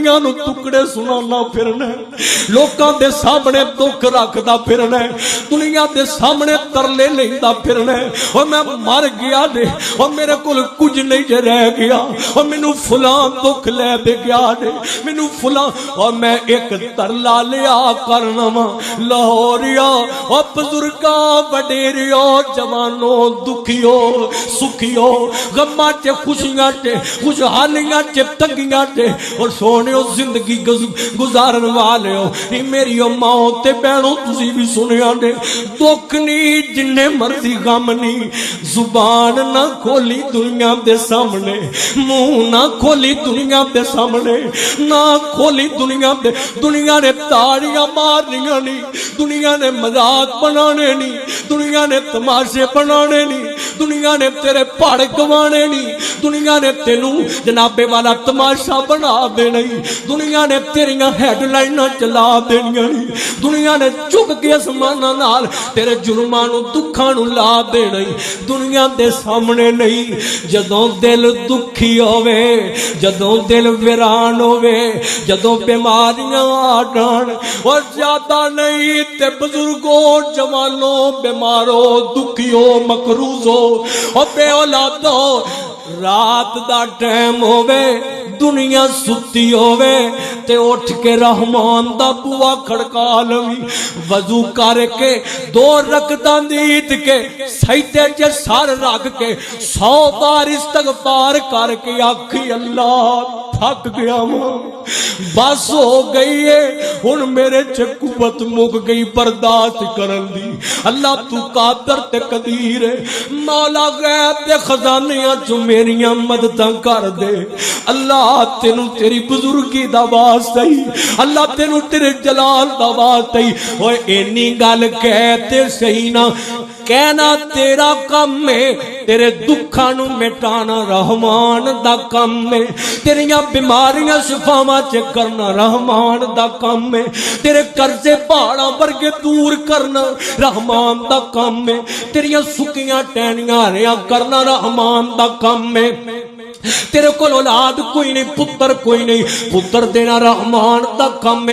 दुनिया नू टुकड़े सुनाना फिरना, लोकां दे सामने दुख रखदा फिरना, दुनिया दे सामने तरले लेंदा फिरना। और मैं मर गया ने, और मेरे कोल कुछ नहीं जे रह गया, और मैनू फलां दुख लै दे गया ने, मैनू फलां। और मैं एक तरला लिया करना वा लाहौरिया, और बुजुर्गा वडेरियो जवानो दुखियो सुखियो, गम्मा च खुशियां च खुशहालियां च तंगियां च, और सोनियो जिंदगी गुजारन वाले हो नी मेरी माओ ते भैनों तुसी भी सुनिया ने। दुख नहीं जिन्ने मर्जी गम नहीं, जुबान ना खोली दुनिया दे सामने, मुंह ना खोली दुनिया दे सामने, ना खोली दुनिया दे। दुनिया ने ताड़ियां मारनियां नहीं, दुनिया ने मजाक बनाने नहीं, दुनिया ने तमाशे बनाने नहीं, दुनिया ने तेरे पहाड़ गवाने नहीं, दुनिया ने तेनू जनाबे वाला तमाशा बना देना ही, दुनिया ने तेरिया हैडलाइना चला देनिया नहीं, दुनिया ने चुक के आसमाना नाल तेरे जुर्मां नू दुखां नू ला देना ही, दुनिया दे सामने नहीं। जदों दिल दुखी होवे, जदों दिल वीरान होवे, जदों बीमारियां आ जाण, और ज्यादा नहीं ते बुजुर्गो जवानो बीमारो दुखियो मकरूजो और बे औलादो, रात दा टाइम होवे दुनिया सुती होवे ते उठ के रहमान दा बुआ खड़का लवी, वजू करके 2 रकतां दीद के सजदे च सर रख के 100 बार इस्तगफार करके आखी अल्लाह थक गया मां, बस हो गई है हुण मेरे च कुवत मुक गई बर्दाश्त करन दी। अल्लाह तू कादर ते कदीर है, मौला गैब दे खजानियां चो मेरियां मददां कर दे। अल्लाह तेनू तेरी बुजुर्गी दा वास्ता ही, अल्लाह तेनू तेरे जलाल दा वास्ता ही। ओए इन्नी गल कहते सही ना, कहना तेरा काम है, तेरे दुखा नू मिटाना रहमान दा काम है, तेरिया बीमारियां शिफावां च करना रहमान दा काम है, तेरे कर्जे पहाड़ा वर्गे दूर करना रहमान दा काम है, तेरिया सुकियां टहनियां हरियां करना रहमान दा काम है। तेरे को औलाद कोई नहीं, पुत्र कोई नहीं, पुत्र देना रहमान दा काम है।